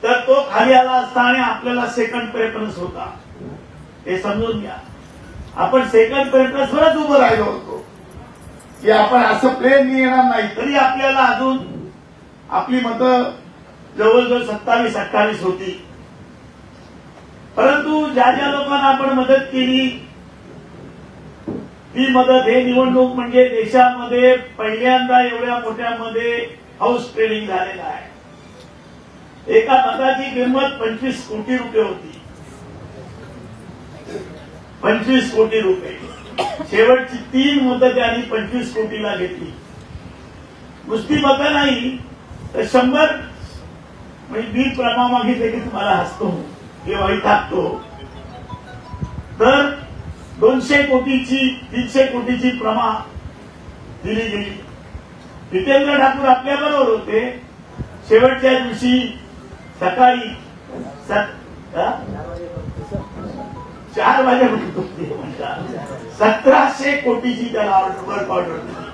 तर तो खाली आला असता आणि आपल्याला सेकंड प्रेफरन्स होता, हे समजून घ्या. आपण सेकंड प्रेफरन्सवरच उभं राहिलो होतो की आपण असं प्लेन येणार नाही, तरी आपल्याला अजून आपली मतं जवळजवळ 27-28 होती. परंतु ज्या ज्या लोकांना आपण मदत केली ती मदत, हे निवडणूक म्हणजे देशामध्ये पहिल्यांदा एवढ्या मोठ्यामध्ये हाऊस ट्रेडिंग झालेलं आहे. एका मताची किंमत 25 कोटी रुपये होती. 25 कोटी रुपये. शेवटची 3 मतं त्यांनी 25 कोटीला घेतली. नुसती मतं नाही तर 100 म्हणजे मी प्रमा मागितले की तुम्हाला हसतो किंवा वैतागतो, तर 200 कोटीची 300 कोटीची प्रमा दिली गेली. जितेंद्र ठाकूर आपल्या बरोबर होते. शेवटच्या दिवशी सकाळी 4 वाजेपर्यंत 1700 कोटीची त्याला वर्क ऑर्डर दिली.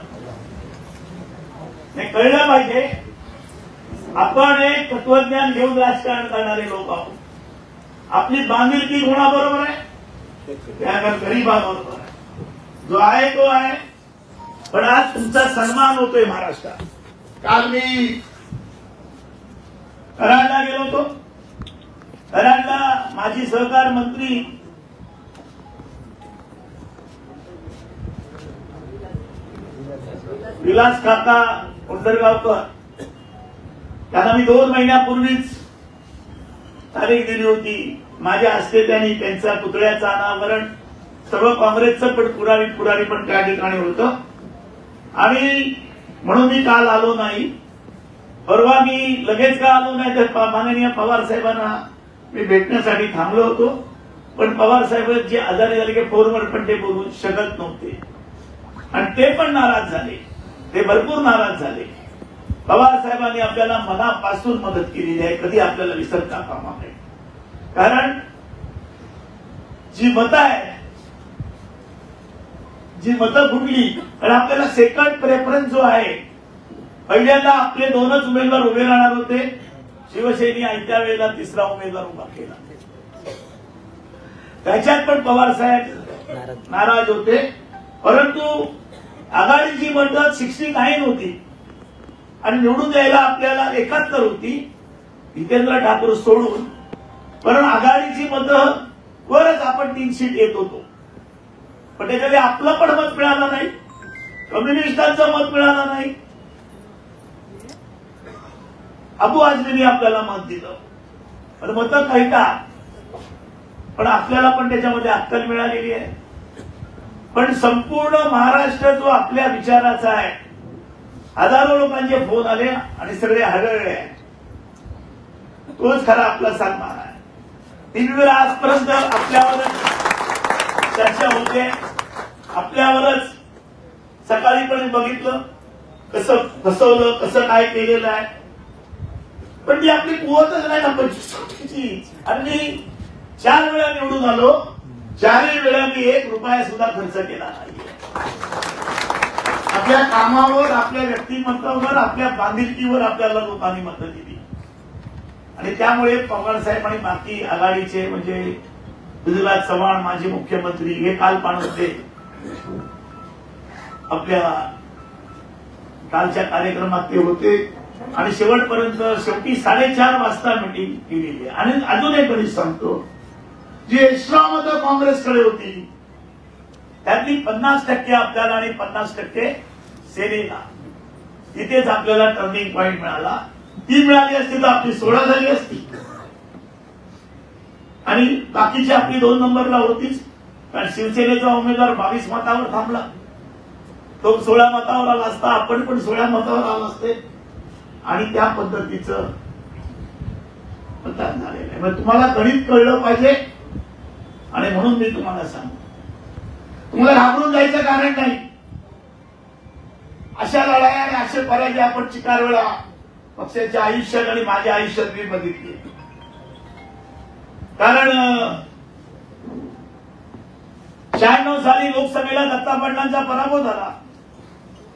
नाही, कळलं पाहिजे आपण एक तत्वज्ञान घेऊन राजकारण करणारे लोक आहोत. आपली बांधिलकी कोणाबरोबर आहे? त्या गरीबाबरोबर आहे. जो आहे तो आहे. पण आज तुमचा सन्मान होतोय महाराष्ट्रात. काल मी कराडला गेलो होतो. कराडला माजी सहकार मंत्री विलास काका उंडरगावकर त्यांना मी 2 महिन्यापूर्वीच तारीख दिली होती. माझ्या हस्ते त्यांनी त्यांच्या पुतळ्याचं अनावरण, सर्व काँग्रेसचं पण पुरारी पण त्या ठिकाणी होतं. आणि म्हणून मी काल आलो नाही. परवा मी लगेच का आलो नाही तर माननीय पवार साहेबांना मी भेटण्यासाठी थांबलो होतो. पण पवार साहेब जे आजारी झाले की फोनवर पण ते बोलू शकत नव्हते आणि ते पण नाराज झाले. ते भरपूर नाराज झाले. पवार साहेबांनी आपल्याला मनापासून मदत केलेली आहे, कधी आपल्याला विसरता कामा नये. कारण जी मतं आहे, जी मतं फुटली, आणि आपल्याला सेकंड प्रेफरन्स जो आहे, पहिल्यांदा आपले 2च उमेदवार उभे राहणार होते. शिवसेनेने ऐत्या वेळेला 3रा उमेदवार उभा केला. त्याच्यात पण पवार साहेब नाराज होते. परंतु आघाडीची मतं 69 होती आणि निवडून द्यायला आपल्याला 71 होती, जितेंद्र ठाकूर सोडून. पण आघाडीची मतं वरच आपण 3 सीट येत होतो. पण त्याच्यामध्ये आपलं पण मत मिळालं नाही, कम्युनिस्टांचं मत मिळालं नाही. अबू आझमींनी आपल्याला मत दिलं, पण मतं कैटा. पण आपल्याला पण त्याच्यामध्ये अक्कल मिळालेली आहे. पण संपूर्ण महाराष्ट्र जो आपल्या विचाराचा आहे, हजारो लोकांचे फोन आले आणि सगळे हरळले, तोच खरा आपला सन्मान आहे. 3 वेळा आजपर्यंत आपल्यावरच चर्चा होते, आपल्यावरच. सकाळी पण बघितलं कसं फसवलं, कसं काय केलेलं आहे. पण ती आपली कुवतच नाही ना 25 कोटीची. आणि मी 4 वेळा निवडून आलो, 4ही वेळा मी 1 रुपया सुद्धा खर्च केला नाही. आपल्या कामावर, आपल्या व्यक्तिमत्वावर, आपल्या बांधिलकीवर आपल्याला लोकांनी मतं दिली. आणि त्यामुळे पवार साहेब आणि बाकी आघाडीचे म्हणजे पृथ्वीराज चव्हाण माजी मुख्यमंत्री हे काल पाहत होते. आपल्या कालच्या कार्यक्रमात ते होते आणि शेवटी 4:30 वाजता मीटिंग केलेली आहे. आणि अजून एक कधी सांगतो, जी एक्स्ट्रा मतं काँग्रेसकडे होती त्यातली 50% आपल्याला आणि 50% सेनेला. तिथेच आपल्याला टर्निंग पॉइंट मिळाला. ती मिळाली असती तर आपली 16 झाली असती आणि बाकीची आपली 2 नंबरला होतीच. कारण शिवसेनेचा उमेदवार 22 मतावर थांबला, तो 16 मतावर आला असता, आपण पण 16 मतावर आलो असते. आणि त्या पद्धतीचं मतदान झालेलं आहे. मग तुम्हाला गणित कळलं पाहिजे. आणि म्हणून मी तुम्हाला सांगतो, तुम्हाला घाबरून जायचं कारण नाही. अशा लढाया आणि असे पराजय आपण चिकार वेळा पक्षाच्या आयुष्यात आणि माझ्या आयुष्यात मी बघितली. कारण 96 साली लोकसभेला दत्ता पाटलांचा पराभव झाला.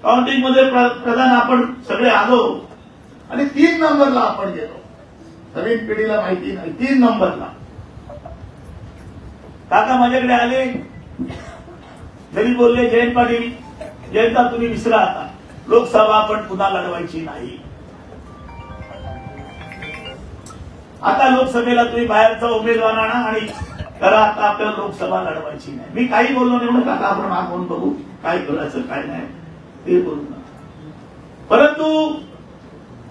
काउंटिंग मध्ये प्रधान आपण सगळे आलो आणि 3 नंबरला आपण गेलो. नवीन पिढीला माहिती नाही. 3 नंबरला काका माझ्याकडे आले, घरी बोलले, जयंत पाटील, जयंता तुम्ही विसरा, आता लोकसभा आपण पुन्हा लढवायची नाही. आता लोकसभेला तुम्ही बाहेरचा उमेदवार आणा आणि करा, आता आपल्याला लोकसभा लढवायची नाही. मी काही बोललो नाही, म्हणून काका आपण मागून बघू काय करायचं काय नाही ते बोलू नका. परंतु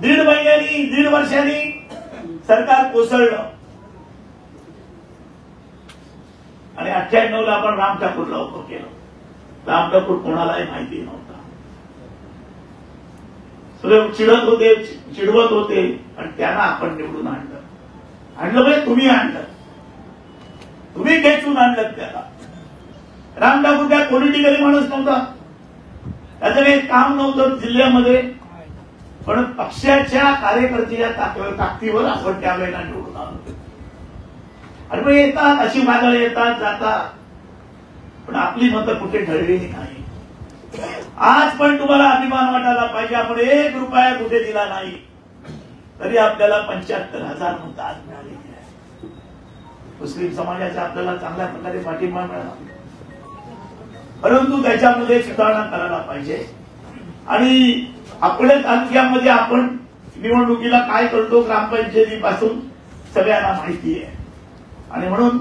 1.5 महिन्यांनी 1.5 वर्षांनी सरकार कोसळलं आणि 98ला आपण राम ठाकूरला उभं केलं. राम ठाकूर कोणालाही माहिती नव्हता. सगळे चिडवत होते आणि त्यांना आपण निवडून आणलं म्हणजे तुम्ही आणलं, तुम्ही खेचून आणलं त्याला. राम ठाकूर काय पॉलिटिकली माणूस नव्हता, त्याचं काही काम नव्हतं जिल्ह्यामध्ये, पण पक्षाच्या कार्यकर्त्याच्या ताकदीवर आपण त्यावेळेला निवडून आलो. आणि मग येतात अशी वादळ येतात जातात, पण आपली मतं कुठे ढळलेली नाही. आज पण तुम्हाला अभिमान वाटायला पाहिजे, आपण 1 रुपया कुठे दिला नाही तरी आपल्याला 75,000 मतं आज मिळालेली आहे. मुस्लिम समाजाचा आपल्याला चांगल्या प्रकारे पाठिंबा मिळाला, परंतु त्याच्यामध्ये सुधारणा करायला पाहिजे. आणि आपल्या तालुक्यामध्ये आपण निवडणुकीला काय करतो ग्रामपंचायतीपासून सगळ्यांना माहिती आहे. आणि म्हणून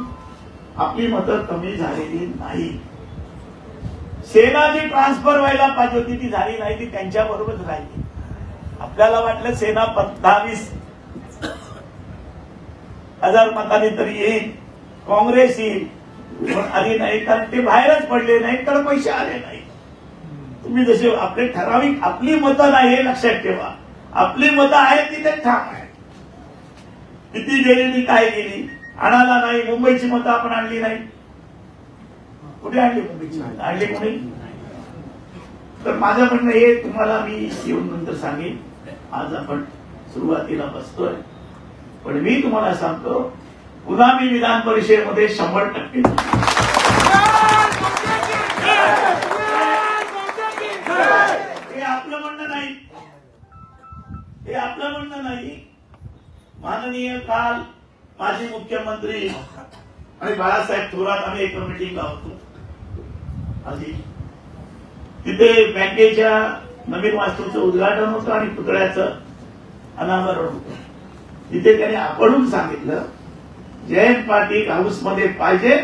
आपली मतं कमी झालेली नाही. सेना जी ट्रान्सफर व्हायला पाहिजे होती ती झाली नाही, ती त्यांच्या बरोबरच राहिली. आपल्याला वाटलं सेना 10-20,000 मतांनी तरी येईल, काँग्रेस येईल, पण आली नाही, कारण ते बाहेरच पडले नाही, तर पैसे आले नाही. तुम्ही जसे आपले ठराविक आपली मतं नाही हे लक्षात ठेवा, आपली मतं आहेत ती ते ठाम आहे. किती गेली ती काय गेली आणायला नाही. मुंबईची मतं आपण आणली नाही, कुठे आणली मुंबईची? आणली कोणी? तर माझं म्हणणं हे तुम्हाला मी येऊन नंतर सांगेन. आज आपण सुरुवातीला बसतोय, पण मी तुम्हाला सांगतो पुन्हा मी विधान परिषदेमध्ये 100% हे आपलं म्हणणं नाही, हे आपलं म्हणणं नाही. माननीय काल माजी मुख्यमंत्री आणि बाळासाहेब थोरात आम्ही एक मीटिंगला होतो. आधी तिथे बँकेच्या नवीन वास्तूचं उद्घाटन होतं आणि पुतळ्याचं अनावरण होतं. तिथे त्यांनी आपणून सांगितलं जयंत पाटील हाऊसमध्ये पाहिजे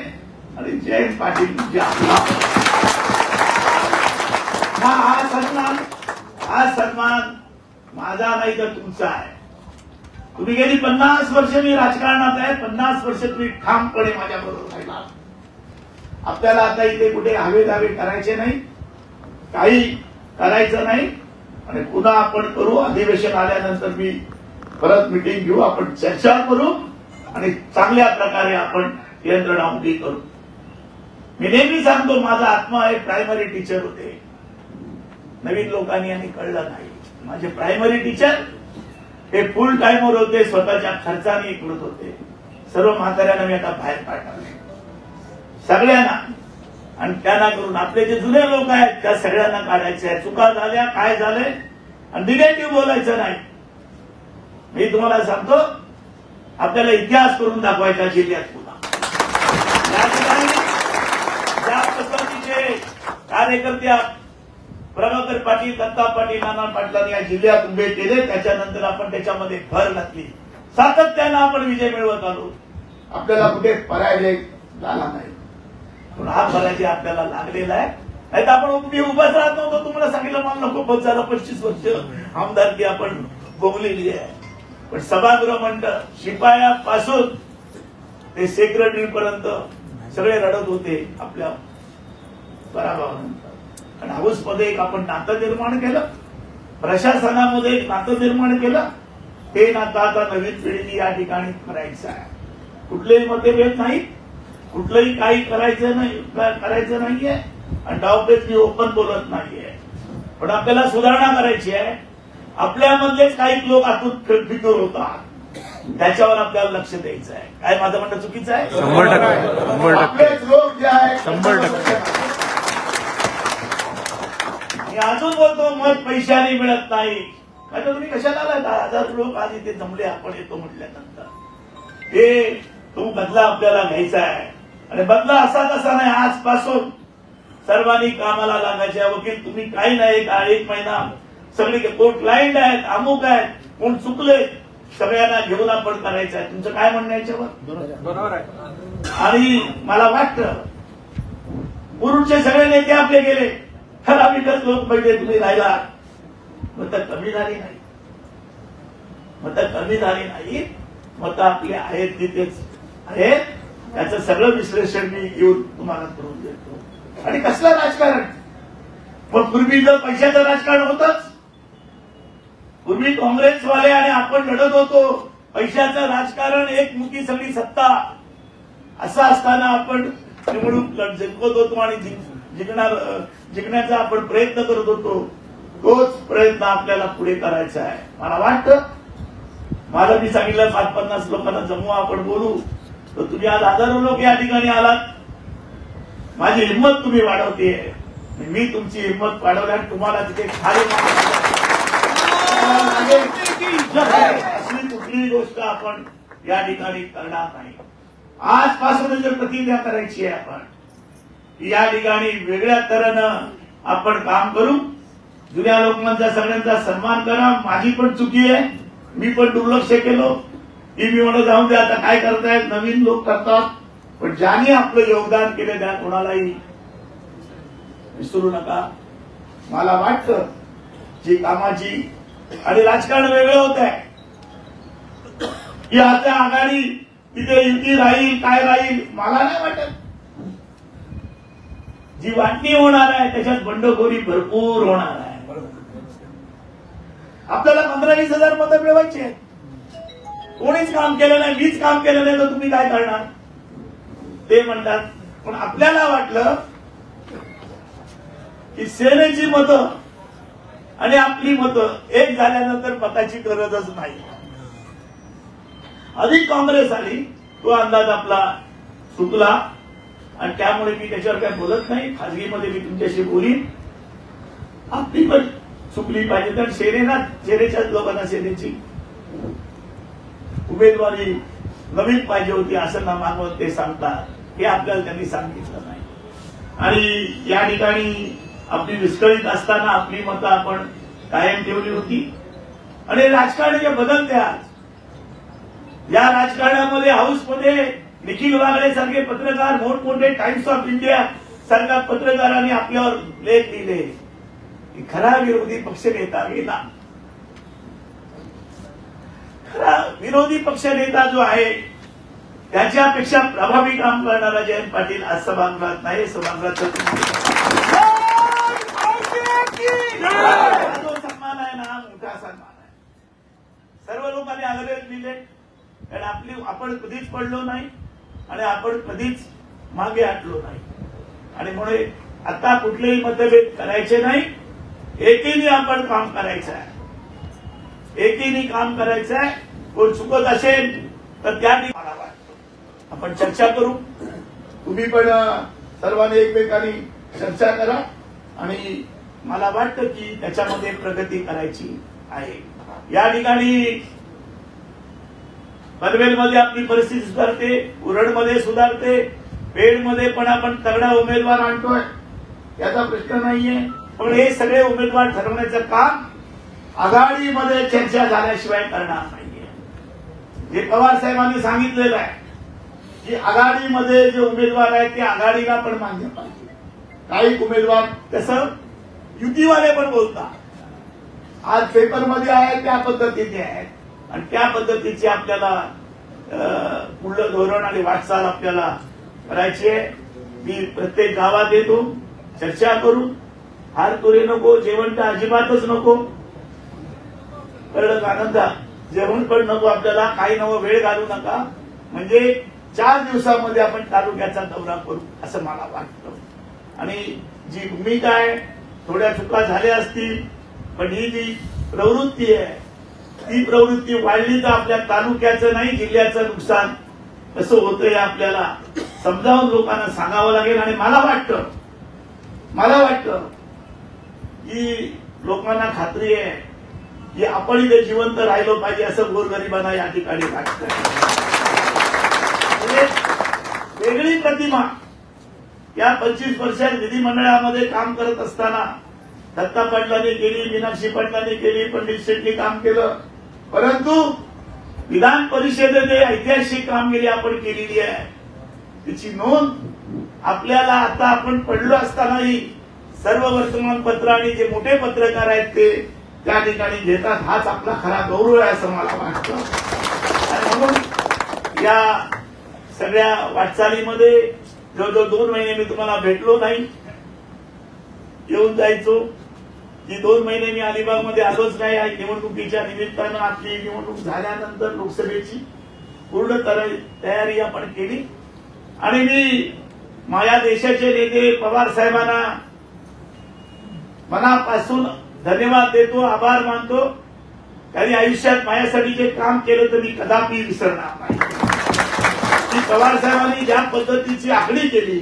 आणि जयंत पाटील म्हणजे आपला. हा सन्मान माझा नाही तर तुमचा आहे. तुम्ही गेली 50 वर्ष मी राजकारणात आहे, 50 वर्ष तुम्ही ठामपणे माझ्याबरोबर राहिला. आपल्याला आता इथे कुठे हवे दावे करायचे नाही, काही करायचं नाही. आणि पुन्हा आपण करू, अधिवेशन आल्यानंतर मी परत मीटिंग घेऊ, आपण चर्चा करू आणि चांगल्या प्रकारे आपण यंत्रणा उभी करू. मी नेहमी सांगतो माझा आत्मा हे प्रायमरी टीचर होते, नवीन लोकांनी आणि कळलं नाही. माझे प्रायमरी टीचर हे फुल टाइमवर होते, स्वतःच्या खर्चाने करत होते. सर्व म्हाताऱ्यांना मी आता बाहेर काढणार सगळ्यांना, आणि त्यांना करून आपले जे जुने लोक आहेत त्या सगळ्यांना काढायचे आहे. चुका झाल्या काय झालंय आणि निगेटिव्ह बोलायचं नाही. मी तुम्हाला सांगतो आपल्याला इतिहास करून दाखवायचा जिल्ह्यात पुन्हा. या ठिकाणी ज्या पद्धतीचे कार्यकर्ते प्रभाकर पाटील, दत्ता पाटील, नाना पाटलांनी या जिल्ह्यात उभे केले, त्याच्यानंतर आपण त्याच्यामध्ये भर घातली, सातत्यानं आपण विजय मिळवत आलो. आपल्याला कुठे पराजय झाला नाही, पण हा पराजय आपल्याला लागलेला आहे. नाही तर आपण उभाच राहत नव्हतो. तुम्हाला सांगितलं मला नको बस झालं, 25 वर्ष आमदारकी आपण भोगलेली आहे. पण सभागृह मंडळ शिपायापासून ते सेक्रेटरी पर्यंत सगळे रडत होते आपल्या पराभवानंतर. आणि हाऊसमध्ये एक आपण नातं निर्माण केलं, प्रशासनामध्ये एक नातं निर्माण केलं. ते नातं आता नवीन पिढीने या ठिकाणी करायचं आहे. कुठलेही मतभेद नाही, कुठलंही काही करायचं नाहीये. आणि डावपेच मी ओपन बोलत नाहीये, पण आपल्याला सुधारणा करायची आहे. आपल्यामधलेच काही लोक आतून फितूर होतात, त्याच्यावर आपल्याला लक्ष द्यायचं आहे. काय माझं म्हणणं चुकीचं आहे? 100% आपलेच लोक जे आहेत 100%. मी अजून बोलतो मत पैशाने मिळत नाही, आता तुम्ही कशाला आला? 10,000 लोक आज इथे जमले, आपण येतो म्हटल्यानंतर हे तो बदला आपल्याला घ्यायचा आहे. आणि बदला असा तसा नाही, आजपासून सर्वांनी कामाला लागायचे. वकील तुम्ही काही नाही, एक महिना सगळे कोर्ट क्लायंट आहेत, अमुक आहेत, कोण चुकले सगळ्यांना घेऊन आपण करायचं आहे. तुमचं काय म्हणणं याच्यावर? बरोबर आहे. आणि मला वाटतं पूर्वीचे सगळे नेते आपले गेले, ठराविकच लोक पहिले तुम्ही राहिला. मतं कमी झाली नाही, मतं कमी झाली नाही, मतं आपली आहेत तिथेच आहेत. त्याचं सगळं विश्लेषण मी येऊन तुम्हाला करून देतो. आणि कसलं राजकारण? मग पूर्वी जर पैशाचं राजकारण होतच, पूर्वी काँग्रेसवाले आणि आपण लढत होतो पैशाचं राजकारण, एकमुखी सगळी सत्ता, असं असताना आपण निवडणूक जिंकत होतो आणि जिंकण्याचा आपण प्रयत्न करत होतो. तोच प्रयत्न आपल्याला पुढे करायचा आहे. मला वाटतं, मला मी सांगितलं 50 लोकांना जमवा, आपण बोलू. तर तुम्ही आज हजारो लोक या ठिकाणी आलात. माझी हिंमत तुम्ही वाढवते, मी तुमची हिंमत वाढवल्याने तुम्हाला तिथे खाली असली कुठलीही गोष्ट आपण या ठिकाणी करणार नाही. आजपासून जर प्रतिज्ञा करायची आहे आपण, या ठिकाणी वेगळ्या तऱ्हेनं आपण काम करू. जुन्या लोकांचा सगळ्यांचा सन्मान करा. माझी पण चुकी आहे, मी पण दुर्लक्ष केलो. ती मी म्हणत जाऊन दे, आता काय करतायत, नवीन लोक करतात. पण ज्यांनी आपलं योगदान केलं त्या कोणालाही विसरू नका. मला वाटतं जी कामाची आणि राजकारण वेगळं होत आहे की आता आघाडी तिथे युती राहील, काय राहील, मला नाही वाटत. जी वाटणी होणार आहे त्याच्यात बंडखोरी भरपूर होणार आहे. आपल्याला 15-20 हजार मतं मिळवायची आहेत. कोणीच काम केलं नाही, मीच काम केलं नाही, तर तुम्ही काय करणार ते म्हणतात. पण आपल्याला वाटलं की सेनेची मतं आणि आपली मतं एक झाल्यानंतर मताची गरजच नाही. अधिक काँग्रेस आली, तो अंदाज आपला चुकला आणि त्यामुळे मी त्याच्यावर काही बोलत नाही. खाजगीमध्ये मी तुमच्याशी बोलीन. आपली पण चुकली पाहिजे, तर सेनेच्याच लोकांना सेनेची उमेदवारी नवीन पाहिजे होती असं ना मागवत ते सांगतात. हे आपल्याला त्यांनी सांगितलं नाही. आणि या ठिकाणी आपली विस्कळीत असताना आपली मतं आपण कायम ठेवली होती. आणि राजकारण जे बदलते आज, या राजकारणामध्ये हाऊसमध्ये निखिल वागळे सारखे पत्रकार, मोठमोठे टाइम्स ऑफ इंडिया सारख्या पत्रकारांनी आपल्यावर लेख लिहिले की खरा विरोधी पक्ष नेता गेला. खरा विरोधी पक्ष नेता जो आहे त्याच्यापेक्षा प्रभावी काम करणारा जयंत पाटील आज सभागृहात नाही. सभागृहात जो सन्मान आहे ना, मोठा सन्मान आहे. सर्व लोकांनी आग्रह लिहिले, कारण आपण कधीच पडलो नाही आणि आपण कधीच मागे हटलो नाही. आणि म्हणून आता कुठलेही मतभेद करायचे नाही. एकीने आपण काम करायचं आहे, एकीने काम करायचं आहे. कोण चुकत असेल तर त्या मला वाटतं आपण चर्चा करू. तुम्ही पण सर्वांनी एकमेकांनी चर्चा करा आणि मला वाटतं की त्याच्यामध्ये प्रगती करायची आहे. या ठिकाणी पनवेलमध्ये आपली परिस्थिती सुधारते, उरणमध्ये सुधारते, पेडमध्ये पण आपण तगडा उमेदवार आणतोय, याचा प्रश्न नाहीये. पण हे सगळे उमेदवार ठरवण्याचं काम आघाडीमध्ये चर्चा झाल्याशिवाय करणार नाहीये. जे पवार साहेबांनी सांगितलेलं आहे की आघाडीमध्ये जे उमेदवार आहेत ते आघाडीला पण मान्य पाहिजे. काही उमेदवार तसं युतीवाले पण बोलतात. आज पेपरमध्ये आहे त्या पद्धतीने आहेत आणि त्या पद्धतीचे आपल्याला पुढलं धोरण आणि वाटचाल आपल्याला करायची आहे. मी प्रत्येक गावात येतो, चर्चा करू. हार तुरे नको, जेवण तर अजिबातच नको. कळलं का? आनंदा जेवण पण नको आपल्याला, काही नवं वेळ घालू नका. म्हणजे 4 दिवसामध्ये आपण तालुक्याचा दौरा करू असं मला वाटतं. आणि जी भूमिका आहे, थोड्या चुका झाल्या असतील, पण ही जी प्रवृत्ती आहे ती प्रवृत्ती वाढली तर आपल्या तालुक्याचं नाही जिल्ह्याचं नुकसान कसं होतंय आपल्याला समजावून लोकांना सांगावं लागेल. आणि मला वाटतं की लोकांना खात्री आहे की आपण इथे जिवंत राहिलो पाहिजे असं गोरगरिबांना या ठिकाणी वाटतं. वेगळी प्रतिमा या 25 वर्षात विधिमंडळामध्ये काम करत असताना दत्ता पाटलांनी केली, मीनाक्षी पाटलांनी केली, पंडित शेट्टी काम केलं, परंतु विधान परिषदेने ऐतिहासिक कामगिरी आपण केलेली आहे. तिची नोंद आपल्याला आता आपण पडलो असतानाही सर्व वर्तमानपत्र आणि जे मोठे पत्रकार आहेत ते त्या ठिकाणी घेतात. हाच आपला खरा गौरव आहे असं मला वाटतं. आणि म्हणून या सगळ्या वाटचालीमध्ये जवळजवळ 2 महिने मी तुम्हाला भेटलो नाही, येऊन जायचो. की 2 महिने मी अलिबागमध्ये आलोच नाही. निवडणुकीच्या निमित्तानं आपली निवडणूक झाल्यानंतर लोकसभेची पूर्ण तयारी आपण केली. आणि मी माझ्या देशाचे नेते पवार साहेबांना मनापासून धन्यवाद देतो, आभार मानतो. त्यांनी आयुष्यात माझ्यासाठी जे काम केलं तर मी कदापि विसरणार नाही. की पवार साहेबांनी ज्या पद्धतीची आखणी केली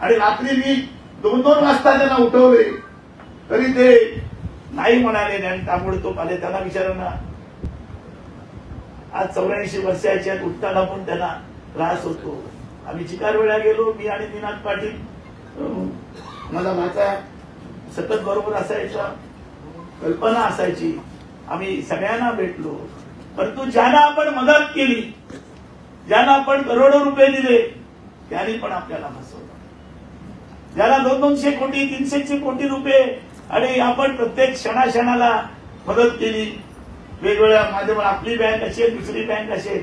आणि रात्री मी 2-2 वाजता त्यांना उठवले तरी ते नाही म्हणाले नाही. ताबडतोब आले. त्यांना विचारणा आज 84 वर्षाच्या आहेत, उठताना पण त्यांना त्रास होतो. आम्ही चिकार वेळा गेलो, मी आणि निनाद पाटील, माझा भाचा सतत बरोबर असायचा, कल्पना असायची, आम्ही सगळ्यांना भेटलो. परंतु ज्यांना आपण मदत केली, ज्यांना आपण करोडो रुपये दिले, त्यांनी पण आपल्याला फसवलं. ज्याला 200 कोटी 300 कोटी रुपये आणि आपण प्रत्येक क्षणाला मदत केली, वेगवेगळ्या माध्यम, आपली बँक असेल दुसरी बँक असेल,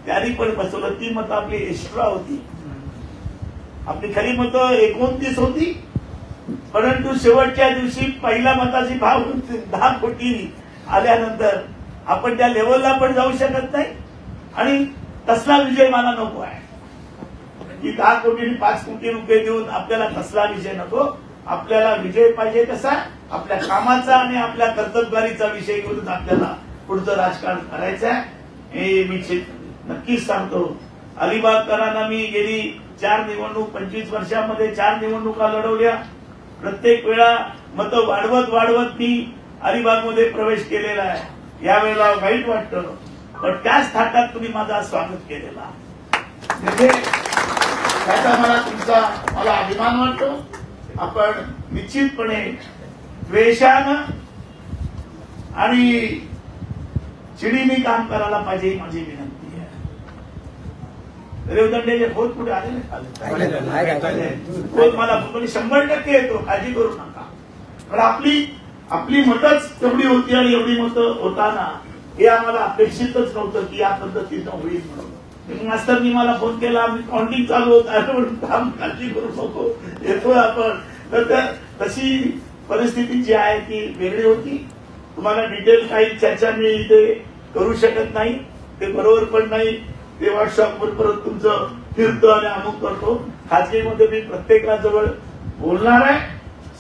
त्यांनी पण फसवलं. ती मतं आपली एक्स्ट्रा होती. आपली खरी मतं 29 होती, परंतु शेवटच्या दिवशी पहिल्या मताची भाव 10 कोटी आल्यानंतर आपण त्या लेवलला पण जाऊ शकत नाही. आणि तसला विजय मला नको आहे की 10 कोटी 5 कोटी रुपये देऊन आपल्याला तसला विजय नको. आपल्याला विजय पाहिजे कसा, आपल्या कामाचा आणि आपल्या कर्तबगारीचा विषय घेऊन आपल्याला पुढचं राजकारण करायचं आहे. हे मी नक्कीच सांगतो. अलिबागकरांना मी गेली 4 निवडणूक 25 वर्षामध्ये 4 निवडणुका लढवल्या. प्रत्येक वेळा मतं वाढवत मी अलिबागमध्ये प्रवेश केलेला आहे. यावेळेला वाईट वाटतं, पण त्याच थाटात तुम्ही माझा स्वागत केलेला म्हणजे त्याचा मला अभिमान वाटतो. आपण निश्चितपणे द्वेषानं आणि चिडीने काम करायला पाहिजे ही माझी विनंती आहे. रेवदंडेचे खोत कुठे आले नाही, खोत मला 100% येतो, काळजी करू नका. पण आपली मतच तेवढी होती आणि एवढी मतं होताना हे आम्हाला अपेक्षितच नव्हतं की या पद्धतीनं होईल म्हणून. मास्तरनी मला फोन केला, मी काउंटिंग चालू होत आहे म्हणून काम काळजी करू नको, येतोय आपण. तर तशी परिस्थिती जी आहे ती वेगळी होती. तुम्हाला डिटेल काही चर्चा मी इथे करू शकत नाही, ते बरोबर पण नाही. ते व्हॉट्सअपवर परत तुमचं फिरतो आणि अमुक करतो. खाजगीमध्ये मी प्रत्येकाला जवळ बोलणार आहे,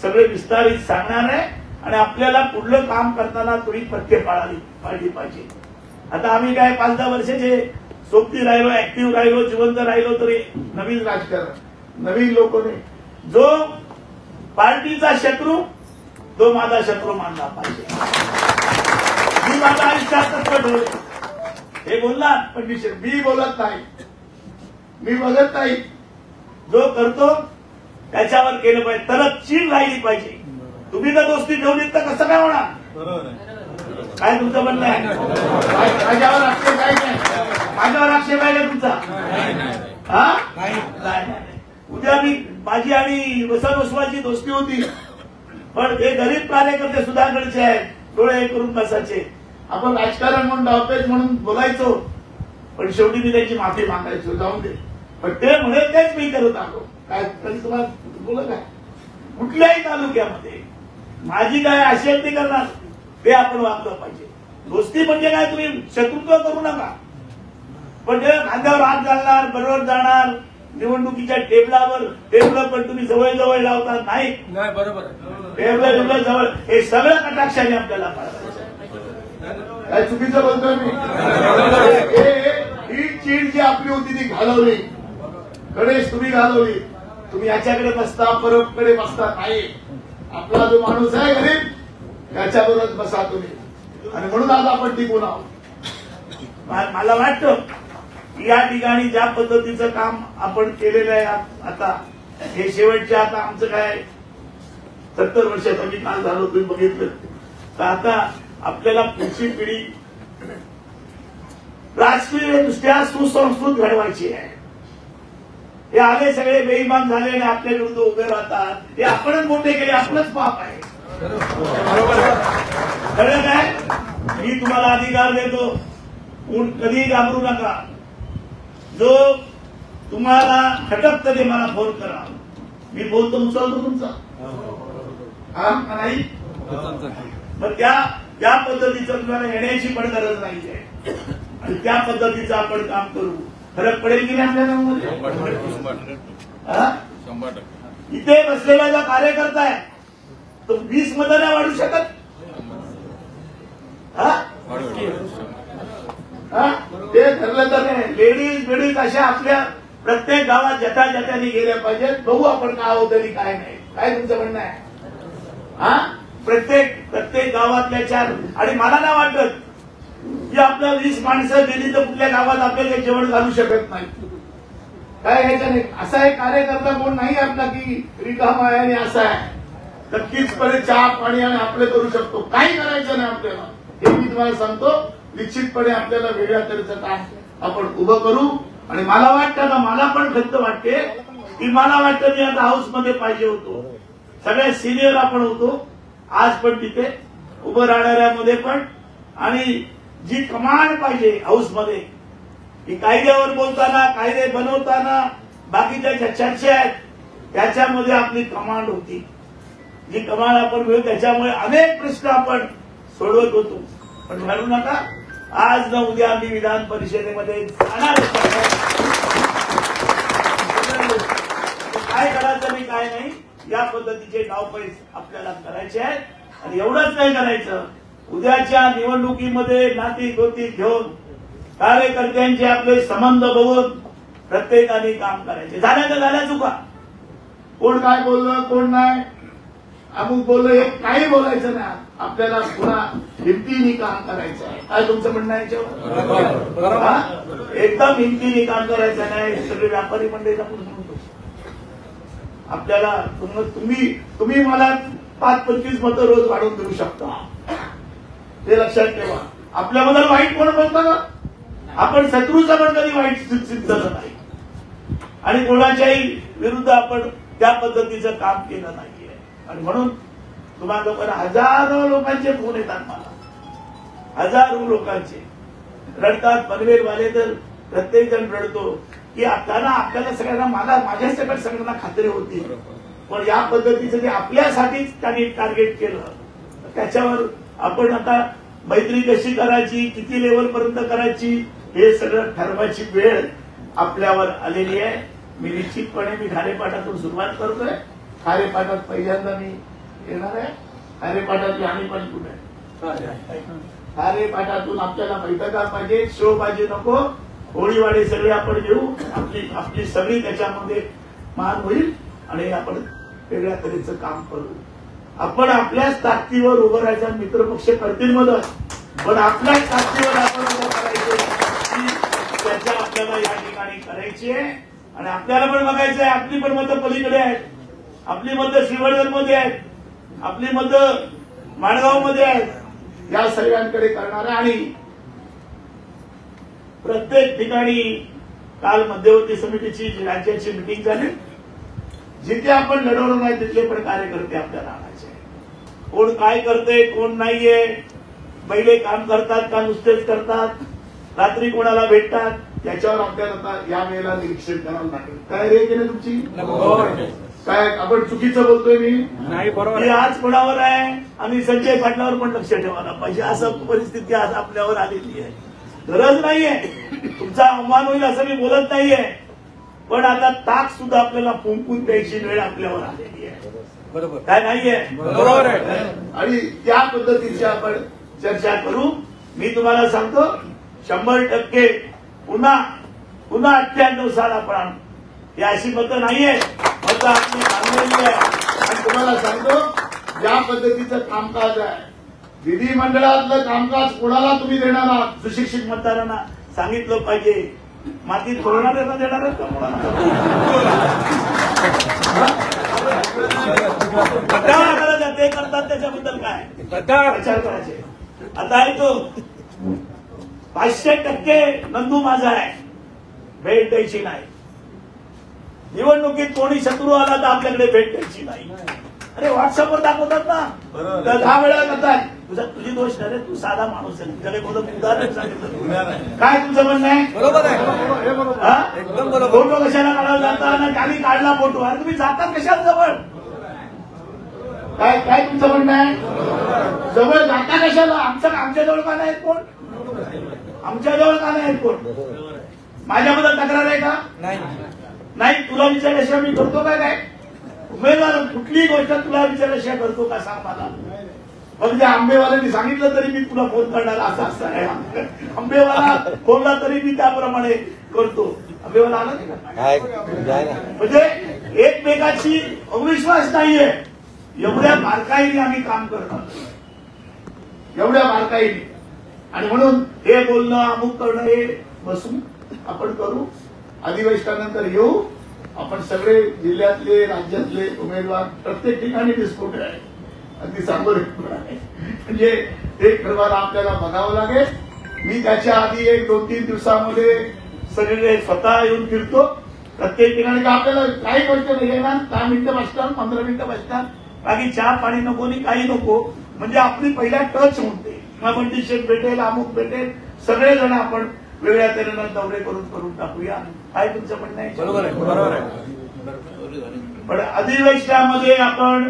सगळे विस्तारित सांगणार आहे आणि आपल्याला पुढलं काम करताना थोडी पथ्य पाळली पाहिजे. आता आम्ही काय 5-10 वर्षाचे सोबती राहिलो, ऍक्टिव्ह राहिलो, जिवंत राहिलो तरी नवीन राजकारण, नवीन लोकांनी जो पार्टीचा शत्रू तो माझा शत्रू मानला पाहिजे. मी माझ्या आयुष्यात तत्व ठेवले. हे बोलला पण मी बोलत नाही, मी बघत नाही. जो करतो त्याच्यावर केलं पाहिजे, तरच चीड राहिली पाहिजे. तुम्ही जर दोस्ती ठेवलीत तर कसं काय होणार? काय तुमचं म्हणणं आहे? माझ्यावर आक्षेप आहे काय? माझ्यावर आक्षेप आहे का तुमचा? हा नाही. उद्या मी माझी आणि बसवाची दोस्ती होती, पण हे गरीब कार्यकर्ते सुधाकडचे आहेत, डोळे हे करून बसायचे. आपण राजकारण म्हणून डावपेच म्हणून बोलायचो, पण शेवटी मी त्याची माफी मागायचो, जाऊन दे. पण ते म्हणे तेच मी करत आलो. काय तरी तुम्हाला बोलत आहे? कुठल्याही तालुक्यामध्ये माझी काय असेल ते करणार, ते आपण वागलं पाहिजे. दोस्ती म्हणजे काय, तुम्ही शत्रुत्व करू नका, पण ते खांद्यावर हात घालणार, बरोबर जाणार, निवडणुकीच्या टेबल पण तुम्ही जवळ लावता नाही. बरोबर टेबल जवळ हे सगळं कटाक्षाने आपल्याला पाळायचं. काय चुकीचं बोलतोय मी? ही चीड जी आपली होती ती घालवली, गणेश तुम्ही घालवली. तुम्ही याच्याकडे बसता, परबकडे बसता नाही. आपला जो माणूस आहे गरीब त्याच्याबरोबर बसा तुम्ही. आणि म्हणून आज आपण टिकून आहोत. मला वाटतं की या ठिकाणी ज्या पद्धतीचं काम आपण केलेलं आहे आता हे शेवटचे आता आमचं काय 70 वर्षाचा मी काल झालो तुम्ही बघितलं तर आता आपल्याला पुढची पिढी राष्ट्रीय दृष्ट्या सुसंस्कृत घडवायची आहे. हे आले सगळे बेईमान झाले आणि आपल्या विरुद्ध उभे राहतात. हे आपणच मोठे केले आपलंच पाप आहे. कळलं काय? मी तुम्हाला अधिकार देतो कधीही घाबरू नका. जो तुम्हाला खटकत ते मला फोन करा. मी फोन तर उचलतो तुमचा नाही. मग त्या पद्धतीचं तुम्हाला येण्याची पण गरज नाहीये आणि त्या पद्धतीचं आपण काम करू. फरक पडेल की नाही आपल्याला? इथे बसलेला जो कार्यकर्ता आहे तो 20 मध्ये नाही वाढू शकत. ते ठरलं तर लेडीज अशा आपल्या प्रत्येक गावात जटाजटाने गेल्या पाहिजेत. बघू आपण काय होतं आणि काय नाही. काय तुमचं म्हणणं आहे? प्रत्येक गावातल्या 4 आणि मला नाही वाटत की आपल्या 20 माणसं गेली तर कुठल्या गावात आपल्याला जेवण घालू शकत नाही. काय ह्याच्याने असा एक कार्यकर्ता कोण नाही आपला की रिकामा आहे आणि असा आहे नक्कीचपणे चहा पाणी आणि आपले करू शकतो. काही करायचं नाही आपल्याला हे मी तुम्हाला सांगतो. निश्चितपणे आपल्याला वेगळ्या तऱ्हेचं काम आपण उभं करू. आणि मला वाटतं ना मला पण खंत वाटते की मला वाटतं मी आता हाऊसमध्ये पाहिजे होतो. सगळ्यात सिनियर आपण होतो आज पण तिथे उभं राहणाऱ्यामध्ये पण. आणि जी कमांड पाहिजे हाऊसमध्ये की कायद्यावर बोलताना कायदे बनवताना बाकीच्या ज्या चर्चा आहेत त्याच्यामध्ये आपली कमांड होती. जी कमांड आपण मिळू त्याच्यामुळे अनेक प्रश्न आपण सोडवत होतो. पण म्हणू नका आज न उद्या आम्ही विधान परिषदेमध्ये जाणार. काय करायचं आणि काय नाही या पद्धतीचे डावपेच आपल्याला करायचे आहेत. आणि एवढंच नाही करायचं उद्याच्या निवडणुकीमध्ये नाती गोती घेऊन कार्यकर्त्यांचे आपले संबंध बघून प्रत्येकाने काम करायचे. झाल्या तर झाल्या चुका. कोण काय बोललं कोण नाही अमुक बोललं हे काही बोलायचं नाही. आपल्याला पुन्हा हिमतीने काम करायचं आहे. काय तुमचं म्हणणं आहे याच्यावर? एकदम हिमतीने काम करायचं नाही. सगळे व्यापारी मंडळीचा आपण म्हणतो आपल्याला तुम्ही मला 5-25 मतं रोज वाढवून देऊ शकता. ते लक्षात ठेवा. आपल्याबद्दल वाईट कोण बोलतं ना आपण शत्रूचं पण कधी वाईट सिद्ध नाही आणि कोणाच्याही विरुद्ध आपण त्या पद्धतीचं काम केलं नाहीये. आणि म्हणून तुम्हाला लोकांना हजारो लोकांचे फोन येतात मला. हजारो लोकांचे रडतात. पनवेलवाले तर प्रत्येक जण रडतो की आपल्याला सगळ्यांना माझ्या सकट सगळ्यांना खात्री होती. पण या पद्धतीचं जे आपल्यासाठीच त्यांनी टार्गेट केलं त्याच्यावर आपण आता मैत्री कशी करायची किती लेवल पर्यंत करायची हे सगळं ठरवायची वेळ आपल्यावर आलेली आहे. मी निश्चितपणे खारेपाटातून सुरुवात करतोय. खारेपाटात पहिल्यांदा मी येणार आहे. खारेपाटातली आणि पण कुठे खारेपाटातून आपल्याला बैठका पाहिजे. शो पाहिजे नको. होळीवाडे सगळे आपण घेऊ. आपली सगळी त्याच्यामध्ये मान होईल आणि आपण वेगळ्या तऱ्हेचं काम करू. आपण आपल्याच ताकदीवर उभं राहायचा. मित्रपक्ष करतील मदत पण आपल्याच ताकदीवर आपण उभं करायचं त्याच्या आपल्याला या ठिकाणी करायची आहे. आणि आपल्याला पण बघायचं आहे आपली पण मतं पलीकडे आहेत. आपली मतं श्रीवर्धनमध्ये आहेत. आपली मतं माणगावमध्ये आहेत. या सगळ्यांकडे करणार आहे. आणि प्रत्येक ठिकाणी काल मध्यवर्ती समितीची राज्याची मिटिंग झाली. जिथे आपण लढवलं नाही तिथले पण कार्यकर्ते आपल्याला आणायचे. कोण काय करते कोण नाहीये. पहिले काम करतात का नुसतेच करतात. रात्री कोणाला भेटतात याच्यावर आपल्याला आता या वेळेला निरीक्षण करावं लागेल. काय रे केलं तुमची काय आपण चुकीचं बोलतोय मी नाही बरोबर. आज कोणावर आहे आणि संजय पाटलावर पण लक्ष ठेवायला पाहिजे. असं परिस्थिती आज आपल्यावर आलेली आहे. गरज नाहीये तुमचा अवमान होईल असं मी बोलत नाहीये. पण आता ताक सुद्धा आपल्याला फुंकून द्यायची वेळ आपल्यावर आलेली आहे. बरोबर काय नाहीये बरोबर आहे. आणि त्या पद्धतीची आपण चर्चा करू. मी तुम्हाला सांगतो 100% पुन्हा 98 साल आपण आणू. ही अशी मतं नाहीये. मतं आपली बांधलेली आहे. आणि तुम्हाला सांगतो ज्या पद्धतीचं कामकाज आहे विधिमंडळातलं कामकाज कोणाला तुम्ही देणार आहात? सुशिक्षित मतदारांना सांगितलं पाहिजे. मातीत कोणाला देणार आहेत का कोणाला ते करतात त्याच्याबद्दल काय विचार करायचे. आता आहे तो 500% नंदू माझा आहे, भेट द्यायची नाही. निवडणुकीत कोणी शत्रू आला तर आपल्याकडे भेट द्यायची नाही. अरे व्हॉट्सअपवर दाखवतात ना, तर 10 वेळा करतात. तुझी दोष नाही, तू साधा माणूस आहे. तुझ्याकडे कोणतं उदाहरण सांगितलं काय तुमचं म्हणणं आहे? बरोबर आहे, एकदम बरोबर. फोटो कशाला काढायला जाता ना, खाली काढला फोटो. अरे तुम्ही जातात कशाला जवळ? काय काय तुमचं म्हणणं आहे? जवळ जाता कशाला? आमच्या जवळ का नाही कोण? आमच्या जवळ का नाही कोण? माझ्याबद्दल तक्रार आहे का? नाही. तुला विचारल्याशिवाय मी करतो का काय? उमेदवार कुठलीही गोष्ट तुला विचारल्याशिवाय करतो का सांग मला. मग जे आंबेवाल्यांनी सांगितलं तरी मी तुला फोन करणार असं असं आहे. आंबेवाला फोनला तरी मी त्याप्रमाणे करतो. आंबेवाला आला नाही का? म्हणजे एकमेकाची अविश्वास नाहीये. एवढ्या बारकाईने आम्ही काम करणार, एवढ्या बारकाईने. आणि म्हणून हे बोलणं अमुक करणं हे बसून आपण करू. अधिवेशनानंतर येऊ. आपण सगळे जिल्ह्यातले राज्यातले उमेदवार प्रत्येक ठिकाणी डिस्प्यूट आहे. अगदी चांगलं आहे. म्हणजे ते ठरवायला आपल्याला बघावं लागेल. मी त्याच्या आधी 1-2-3 दिवसामध्ये सगळे स्वतः येऊन फिरतो प्रत्येक ठिकाणी. आपल्याला काही गोष्ट नाही येणार. 10 मिनिटं बसणार, 15 मिनिटं बसणार. बाकी चहा पाणी नको आणि काही नको. म्हणजे आपली पहिला टच होते. मंडी शेठ भेटेल, अमुक भेटेल, सगळेजण आपण वेगळ्या तऱ्हेनं दौरे करून टाकूया. काय तुमचं म्हणणं आहे? बरोबर आहे, बरोबर आहे. पण अधिवेशनामध्ये आपण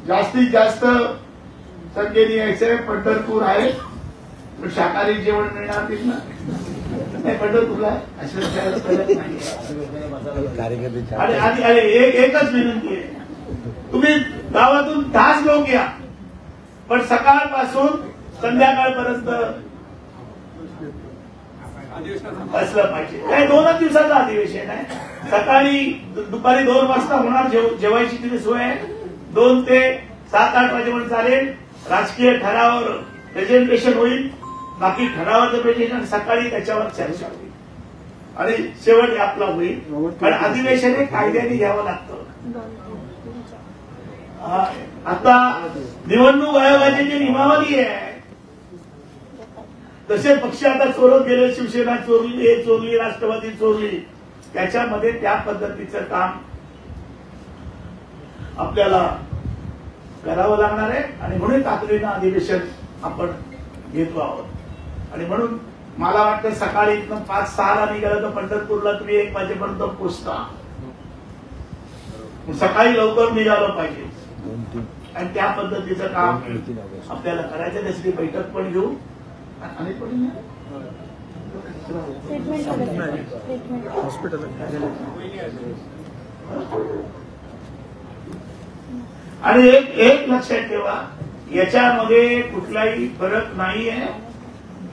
जास्तीत जास्त संख्येने यायचंय. पंढरपूर आहे, पण शाकाहारी जेवण मिळणार नाही ना. नाही पंढरपूरला आणि एकच विनंती आहे. तुम्ही गावातून 10 लोक या, पण सकाळपासून संध्याकाळपर्यंत असलं पाहिजे. काय 2 दिवसाचं अधिवेशन आहे. सकाळी दुपारी 2 वाजता होणार जेवायची तिथे सोय आहे. 2 ते 7-8 वाजेपर्यंत चालेल. राजकीय ठरावावर प्रेझेंटेशन होईल. बाकी ठरावाचं प्रेझेंटेशन सकाळी त्याच्यावर चर्चा होईल आणि शेवट आपला होईल. कारण अधिवेशन हे कायद्याने घ्यावं लागतं. आता निवडणूक आयोगाची जी नियमावली आहे, तसे पक्ष आता चोरत गेले. शिवसेना चोरली, हे चोरली, राष्ट्रवादी चोरली. त्याच्यामध्ये त्या पद्धतीचं काम आपल्याला करावं लागणार आहे. आणि म्हणून तातडीनं अधिवेशन आपण घेतो आहोत. आणि म्हणून मला वाटतं सकाळी इथनं 5-6 ला निघालं तर पंढरपूरला तुम्ही 1 वाजेपर्यंत पोहोचता. सकाळी लवकर निघालं पाहिजे आणि त्या पद्धतीचं काम आपल्याला करायचं. त्यासाठी बैठक पण घेऊ आणि पण हॉस्पिटल आणि एक लक्षात ठेवा, याच्यामध्ये कुठलाही फरक नाहीये.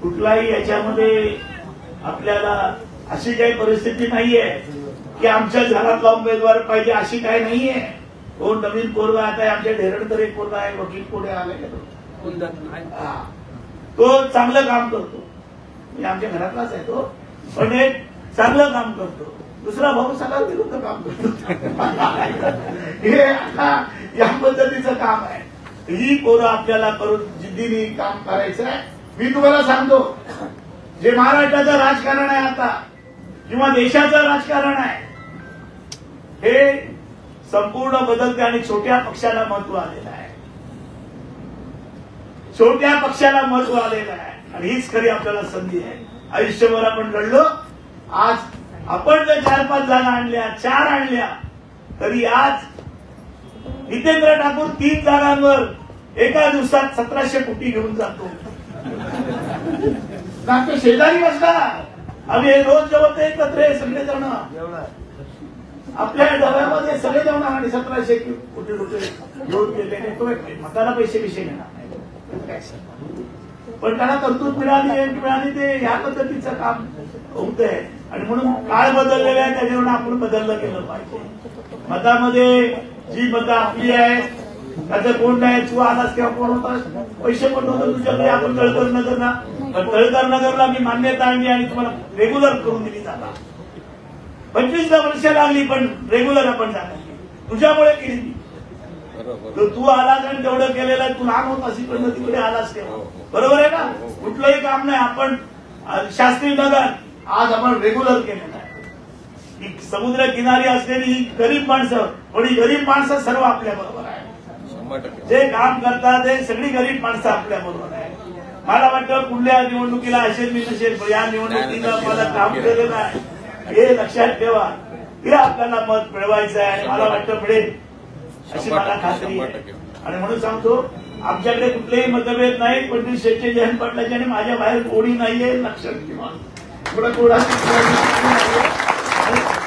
कुठलाही याच्यामध्ये आपल्याला अशी काही परिस्थिती नाहीये की आमच्या घरातला उमेदवार पाहिजे अशी काही नाहीये. कोण नवीन पोरगा आता आमच्या ढेरण तर एक पोरगा आहे, वकील पुढे आले, तो चांगलं काम करतो. म्हणजे आमच्या घरातलाच आहे तो, पण एक चांगलं काम करतो. दुसरा भाऊ सगळा विरुद्ध काम करतो. हे आता या पद्धतीचं काम आहे. ही पोरं आपल्याला करून जिद्दीने काम करायचं आहे. मी तुम्हाला सांगतो, जे महाराष्ट्राचं राजकारण आहे आता किंवा देशाचं राजकारण आहे, हे संपूर्ण बदलते आणि छोट्या पक्षाला महत्व आलेलं आहे. छोट्या पक्षाला महत्व आलेलं आहे आणि हीच खरी आपल्याला संधी आहे. आयुष्यभर आपण लढलो. आज आपण जर 4-5 जागा आणल्या, 4 आणल्या, तरी आज जितेंद्र ठाकूर 3 जागांवर एका दिवसात 1700 कोटी घेऊन जातो. आमच्या शेजारी बसला. आम्ही रोज जेवत एकत्र सगळेजण आपल्या डब्यामध्ये सगळेजण आणि 1700 कोटी रुपये घेऊन गेले. तो मताला पैसे घेणार नाही, पण त्याला तरतूद मिळाली ते ह्या पद्धतीचं काम होत आहे. आणि म्हणून काळ बदललेला आहे, त्याच्यावर आपण बदललं गेलं पाहिजे. मतामध्ये जी मतं आपली आहेत त्याचं कोण नाही, तू आलास किंवा कोण होतास, पैसे पण नव्हते तुझ्याकडे, आपण तळकर नगरला, पण तळकर नगरला मी मान्यता आणली आणि तुम्हाला रेग्युलर करून दिली जाता. 25 वर्ष लागली पण रेग्युलर आपण झाला तुझ्यामुळे केली ती. तू आलास आणि तेवढं केलेलं आहे, तू लहान होत असेल तिकडे आलास तेव्हा, बरोबर आहे ना. कुठलंही काम नाही, आपण शास्त्री नगर आज आपण रेग्युलर केलेलं आहे. समुद्र किनारी असलेली ही गरीब माणसं, थोडी गरीब माणसं सर्व आपल्या बरोबर आहे. जे काम करतात ते सगळी गरीब माणसं आपल्या बरोबर आहे. मला वाटतं कुठल्या निवडणुकीला असेल मी नसेल, पण या निवडणुकीला मला काम केलेलं आहे हे लक्षात ठेवा. हे आपल्याला मत मिळवायचं आहे आणि मला वाटतं मिळेल अशी मला खात्री आहे. आणि म्हणून सांगतो आमच्याकडे कुठलेही मतभेद नाही, पण शेट्टी जयंत पाटलाची आणि माझ्या बाहेर कोणी नाहीये, लक्षात ठेवा.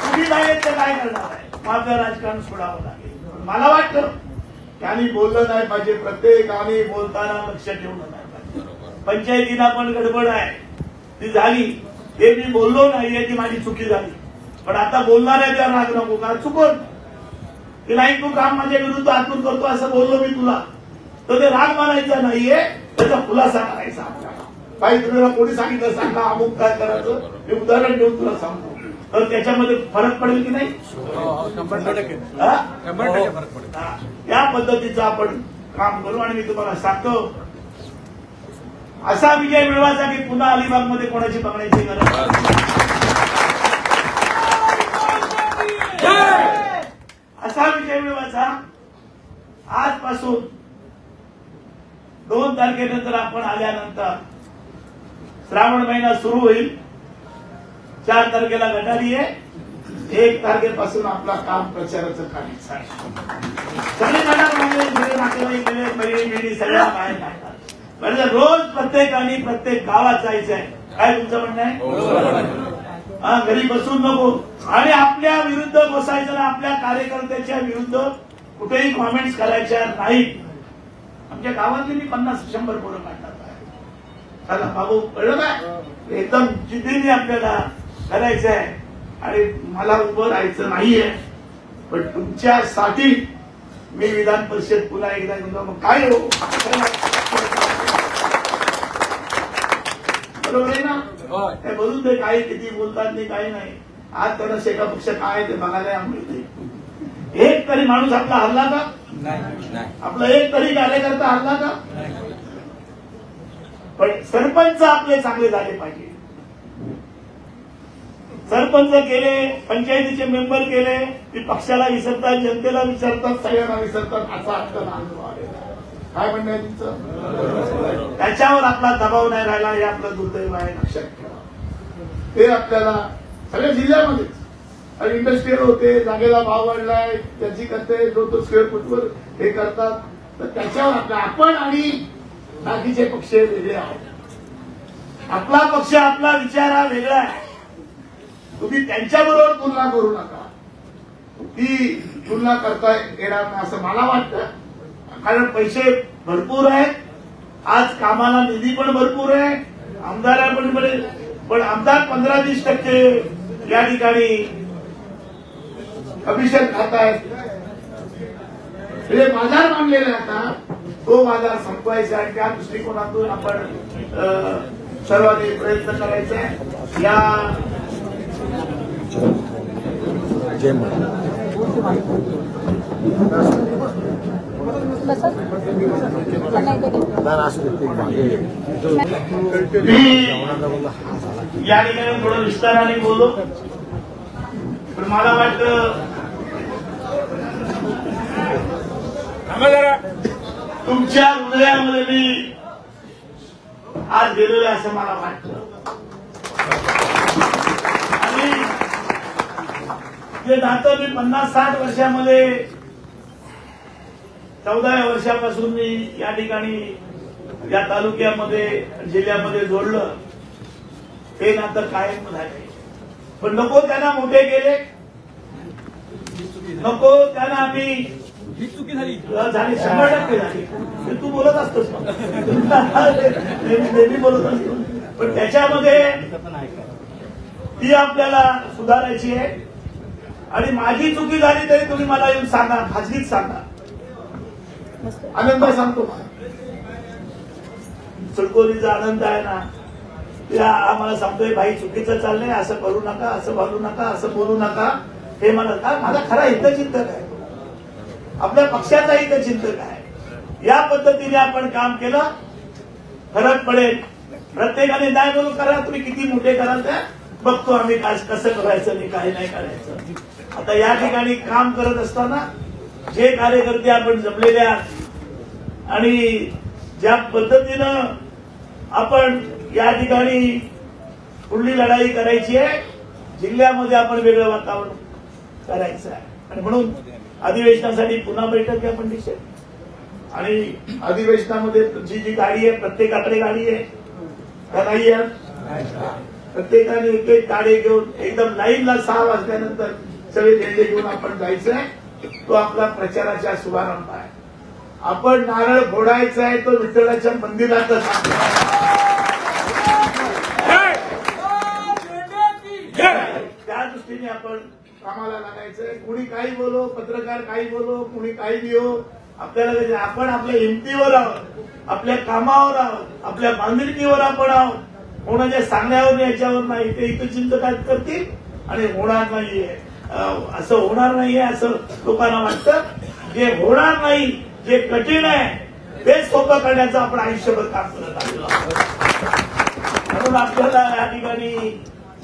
तुम्ही नाही तर काय करणार आहे, माझं राजकारण सोडावं लागेल. मला वाटतं त्यांनी बोललं नाही पाहिजे, प्रत्येकाने बोलताना लक्ष ठेवलं नाही पाहिजे. पंचायतीला पण गडबड आहे, ती झाली, हे मी बोललो नाहीये, ती माझी चुकी झाली. पण आता बोलणार आहे त्याला राग नको का, चुकून की नाही तू काम माझ्या विरुद्ध आतून करतो असं बोललो मी तुला, तर ते राग मानायचा नाहीये, त्याचा खुलासा करायचा आपल्याला. काही तुम्हाला कोणी सांगितलं सांगा अमुक काय करायचं, मी उदाहरण देऊन तुला सांगतो, तर त्याच्यामध्ये फरक पडेल की नाही. 100% फरक पडेल. या पद्धतीचं आपण काम करू. आणि मी तुम्हाला सांगतो असा विजय मिळवायचा की पुन्हा अलिबागमध्ये कोणाची बघण्याची गरज नाही. असा विजय मिळवायचा. आजपासून 2 तारखेनंतर आपण आल्यानंतर श्रावण महिना सुरू होईल. 4 तारखेला गटारी आहे, 1 तारखेपासून आपला काम प्रचाराचं करायचं आहे. सगळे सगळे नातेवाईक बहिणी सगळ्या बाहेर काढतात. म्हणजे रोज प्रत्येकाने प्रत्येक गावात जायचं आहे. काय तुमचं म्हणणं आहे. घरी बसून नको आणि आपल्या विरुद्ध बसायचं ना, आपल्या कार्यकर्त्याच्या विरुद्ध कुठेही कॉमेंट्स करायच्या नाहीत. आमच्या गावातले मी 50-100 पोरं काढतात आहे. चला बाबू कळलं काय, एकदम जिद्दीने आपल्याला करायचं आहे आणि मला उभं राहायचं नाहीये. पण तुमच्यासाठी मी विधान परिषद पुन्हा एकदा घेऊन मग काय हो, बरोबर आहे ना. काय बोलून ते काही किती बोलतात नाही काही नाही. आज त्यांना शेका पक्ष काय ते बघायला मिळते. एक तरी माणूस आपला हरला का, आपला एक तरी कार्यकर्ता हरला का. पण सरपंच आपले चांगले झाले पाहिजे. सरपंच केले, पंचायतीचे मेंबर केले, ते पक्षाला विसरतात, जनतेला विसरतात, सगळ्यांना विसरतात, असा अर्थ अनुभव आलेला. काय म्हणणं आहे तुमचं. त्याच्यावर आपला दबाव नाही राहिला हे आपलं दुर्दैव आहे, लक्षात ठेवा. ते आपल्याला सगळ्या जिल्ह्यामध्येच आणि इंडस्ट्रीयल होते, जागेला भाव वाढलाय, त्याची करते, जो स्क्वेअर फुटवर हे करतात, तर त्याच्यावर आपला आपण आणि बाकीचे पक्ष वेगळे आहेत. आपला पक्ष आपला विचार हा वेगळा आहे. तुम्ही त्यांच्याबरोबर तुलना करू नका. ती तुलना करता येणार नाही असं मला वाटतं. कारण पैसे भरपूर आहेत, आज कामाला निधी पण भरपूर आहे, आमदार पण आमदार 15-20% या ठिकाणी कमिशन खात आहेत. म्हणजे बाजार मांडलेला आता तो बाजार संपवायचा आणि त्या दृष्टिकोनातून आपण सर्वांनी प्रयत्न करायचा आहे. या या ठिकाणी थोडं विस्ताराने बोललो, पण मला वाटतं तुमच्या हृदयामध्ये मी आज गेलेलो आहे असं मला वाटतं. आणि जे नातं मी 50-60 वर्षामध्ये 14व्या वर्षापासून मी या ठिकाणी या तालुक्यामध्ये जिल्ह्यामध्ये जोडलं, ते नातं कायम झाले. पण नको त्यांना मोठे केले, नको त्यांना आम्ही चुकी झाली 100% झाली. तू बोलत असतोस नेहमी बोलत असतो, पण त्याच्यामध्ये ती आपल्याला सुधारायची आहे. आणि माझी चुकी झाली तरी तुम्ही मला येऊन सांगा, खाजगीत सांगा. आनंद सांगतो सडकोलीचा आनंद आहे ना, त्या आम्हाला सांगतोय भाई चुकीचं चाललंय, असं करू नका, असं बोलू नका, असं बोलू नका. हे मला काय माझा खरा हितचिंतक आहे, आपल्या पक्षाचा हितचिंतक आहे. या पद्धतीने आपण काम केलं फरक पडेल. प्रत्येकाने नाही बोलू करा, तुम्ही किती मोठे कराल त्या बघतो आम्ही काय कसं करायचं आणि काय नाही करायचं. आता या ठिकाणी काम करत असताना जे कार्यकर्ते आपण जमलेले आहात आणि ज्या पद्धतीनं आपण या ठिकाणी पुढली लढाई करायची आहे, जिल्ह्यामध्ये आपण वेगळं वातावरण करायचं आहे. आणि म्हणून अधिवेशनासाठी पुन्हा बैठक आहे आपण निश्चित. आणि अधिवेशनामध्ये जी गाडी आहे, प्रत्येकाकडे गाडी आहे का नाही आहे, प्रत्येकाने एक एक गाडी घेऊन एकदम लाईनला 6 वाजल्यानंतर सगळे झेंडे घेऊन आपण जायचंय. तो आपला प्रचाराचा शुभारंभ आहे. आपण नारळ फोडायचा आहे तो विठ्ठलाच्या मंदिरातच. त्या दृष्टीने आपण कामाला लागायचंय. कुणी काही बोलो, पत्रकार काही बोलो, कुणी काही लिहो, आपल्याला आपण आपल्या हिमतीवर आहोत, आपल्या कामावर आहोत, आपल्या बांधिलकीवर आपण आहोत. कोणाच्या सांगण्यावर याच्यावर नाही. ते हितचिंतक करतील आणि होणार नाहीये, असं होणार नाहीये असं लोकांना वाटतं. जे होणार नाही, जे कठीण आहे ते सोपं करण्याचं आपण आयुष्यभर काम करत आलेलो आहोत. म्हणून आपल्याला या ठिकाणी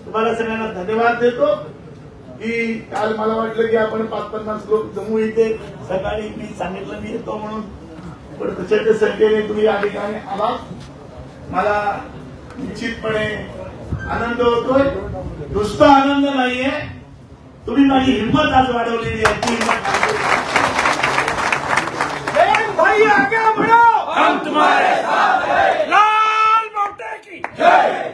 तुम्हाला सगळ्यांना धन्यवाद देतो की काल मला वाटलं की आपण 5-50 लोक जमू इथे. सकाळी मी सांगितलं मी येतो म्हणून, पण प्रचंड संख्येने तुम्ही या ठिकाणी आलात. मला निश्चितपणे आनंद होतोय. नुसता आनंद नाहीये, तुम्ही माझी हिंमत आज वाढवलेली आहे. ती भाई आगे बढ़ो, हम तुम्हारे साथ हैं. लाल मोटे की जय.